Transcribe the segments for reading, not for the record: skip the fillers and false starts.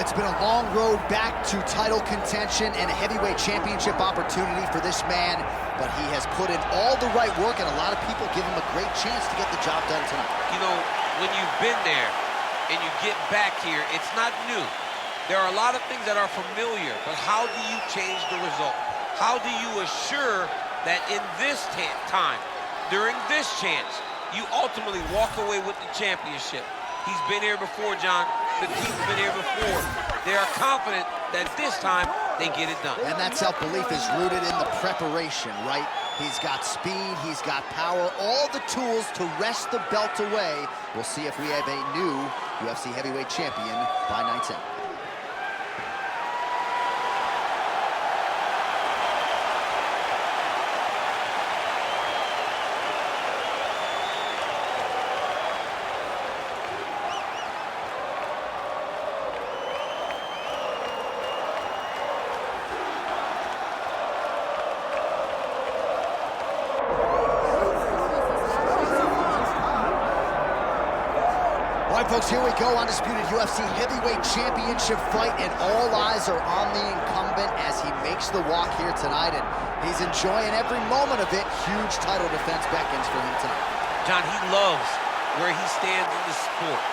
it's been a long road back to title contention and a heavyweight championship opportunity for this man, but he has put in all the right work, and a lot of people give him a great chance to get the job done tonight. You know, when you've been there and you get back here, it's not new. There are a lot of things that are familiar, but how do you change the result? How do you assure that in this time, during this chance, you ultimately walk away with the championship? He's been here before, John. The team's been here before. They are confident that this time they get it done. And that self-belief is rooted in the preparation, right? He's got speed, he's got power, all the tools to wrest the belt away. We'll see if we have a new UFC heavyweight champion by night's end. All right, folks, here we go. Undisputed UFC heavyweight championship fight, and all eyes are on the incumbent as he makes the walk here tonight, and he's enjoying every moment of it. Huge title defense beckons for him tonight. John, he loves where he stands in the sport.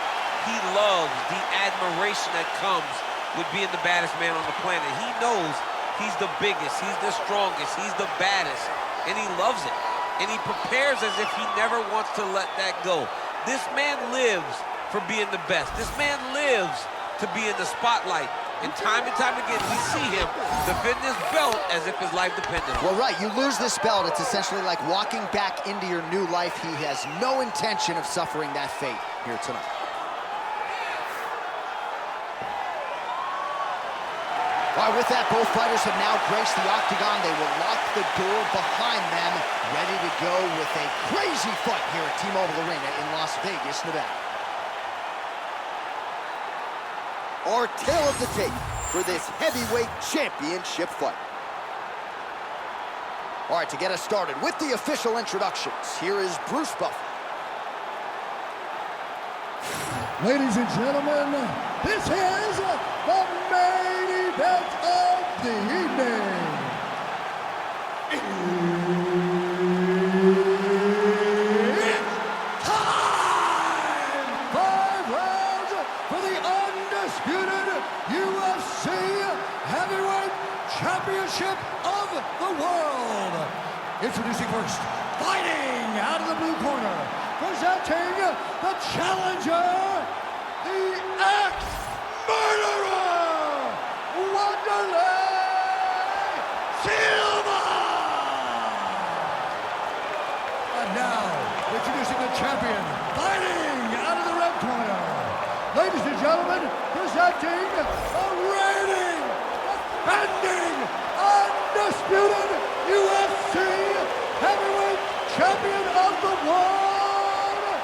He loves the admiration that comes with being the baddest man on the planet. He knows he's the biggest, he's the strongest, he's the baddest, and he loves it. And he prepares as if he never wants to let that go. This man lives for being the best. This man lives to be in the spotlight. And time again, we see him defend this belt as if his life depended on it. Well, right, you lose this belt, it's essentially like walking back into your new life. He has no intention of suffering that fate here tonight. All right, with that, both fighters have now graced the octagon. They will lock the door behind them, ready to go with a crazy fight here at T-Mobile Arena in Las Vegas, Nevada. Our tale of the tape for this heavyweight championship fight. All right, to get us started with the official introductions, here is Bruce Buffer. Ladies and gentlemen, this is the main event of the evening. It's time! 5 rounds for the undisputed UFC Heavyweight Championship of the world. Introducing first, fighting out of the blue corner, presenting the challenger, the ex-murderer, Wanderlei Silva! And now, introducing the champion, fighting out of the red corner. Ladies and gentlemen, presenting the reigning, defending, undisputed UFC Heavyweight Champion of the world,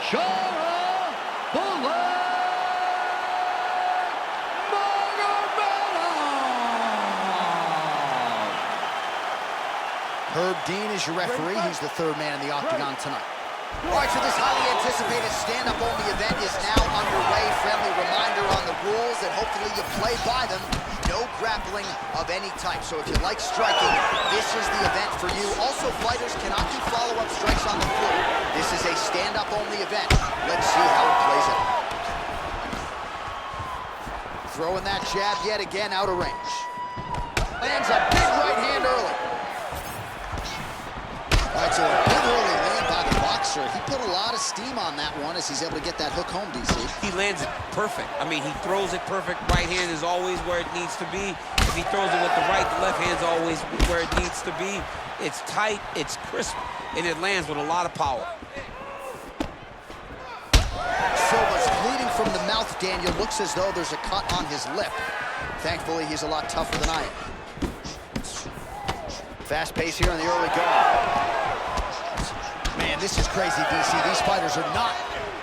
Sharabutdin! Herb Dean is your referee. He's the third man in the octagon tonight. All right, so this highly anticipated stand-up only event is now underway. Friendly reminder on the rules, and hopefully you play by them. No grappling of any type. So if you like striking, this is the event for you. Also, fighters cannot do follow-up strikes on the floor. This is a stand-up only event. Let's see how it plays out. Throwing that jab yet again out of range. Lands a big right hand early. All right, so a big early land by the boxer. He put a lot of steam on that one as he's able to get that hook home, DC. He lands it perfect. I mean, he throws it perfect. Right hand is always where it needs to be. If he throws it with the right, the left hand's always where it needs to be. It's tight, it's crisp, and it lands with a lot of power. Silva's bleeding from the mouth, Daniel. Looks as though there's a cut on his lip. Thankfully, he's a lot tougher than I am. Fast pace here in the early going. Man, this is crazy, DC. These fighters are not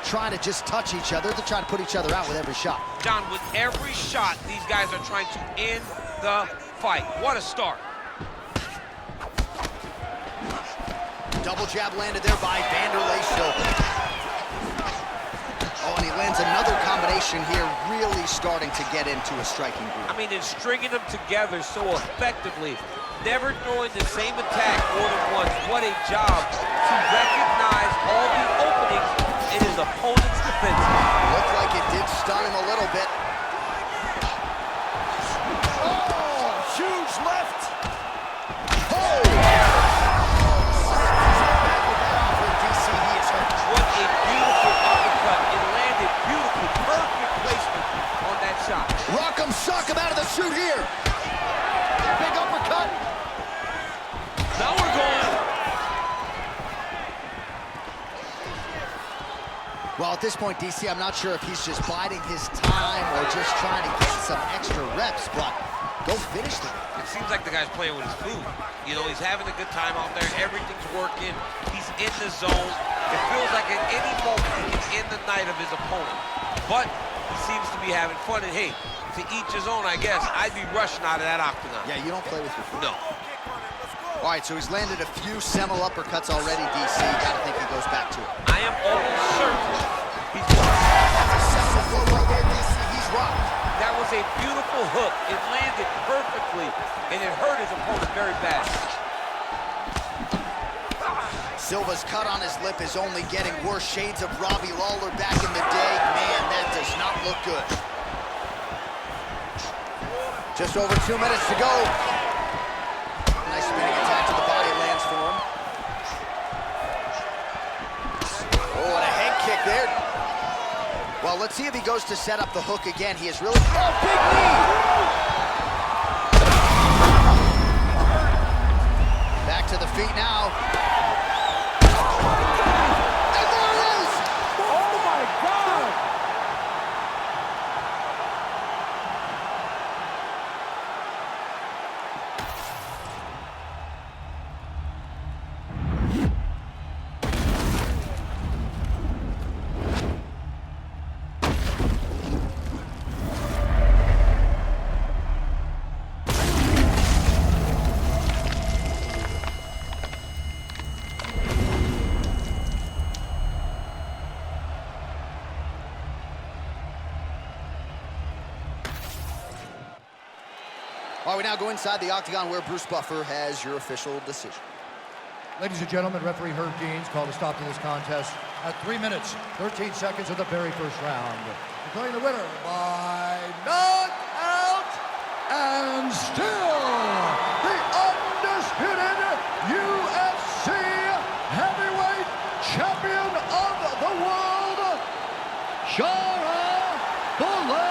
trying to just touch each other. They're trying to put each other out with every shot. John, with every shot, these guys are trying to end the fight. What a start. Double jab landed there by Wanderlei Silva. Oh, and he lands another combination here, really starting to get into a striking groove. I mean, and stringing them together so effectively, never throwing the same attack more than once. What a job to recognize all the openings in his opponent's defense. Looked like it did stun him a little bit. Oh, huge left. Oh! What a beautiful uppercut. It landed beautifully. Perfect placement on that shot. Rock'em sock'em out of the chute here. Big uppercut. Now we're going. Well, at this point, DC, I'm not sure if he's just biding his time or just trying to get some extra reps, but go finish them. It seems like the guy's playing with his food. You know, he's having a good time out there. Everything's working. He's in the zone. It feels like at any moment he can end the night of his opponent. But he seems to be having fun. And hey, to each his own, I guess. I'd be rushing out of that octagon. Yeah, you don't play with your food. No. All right, so he's landed a few seminal uppercuts already, DC. Gotta think he goes back to it. I am almost certain he's That's a seminal blow right there, DC. He's rocked. That was a beautiful hook. It landed perfectly, and it hurt his opponent very bad. Silva's cut on his lip is only getting worse. Shades of Robbie Lawler back in the day. Man, that does not look good. Just over 2 minutes to go. Nice spinning attack to the body lands for him. Oh, and a head kick there. Well, let's see if he goes to set up the hook again. He is really... Oh, big knee! Back to the feet now. And there it is! Oh my God! All right, we now go inside the octagon where Bruce Buffer has your official decision. Ladies and gentlemen, referee Herb Dean's called a stop to this contest at 3 minutes, 13 seconds of the very first round. Declaring the winner by knockout and still the undisputed UFC heavyweight champion of the world, Sharabutdin.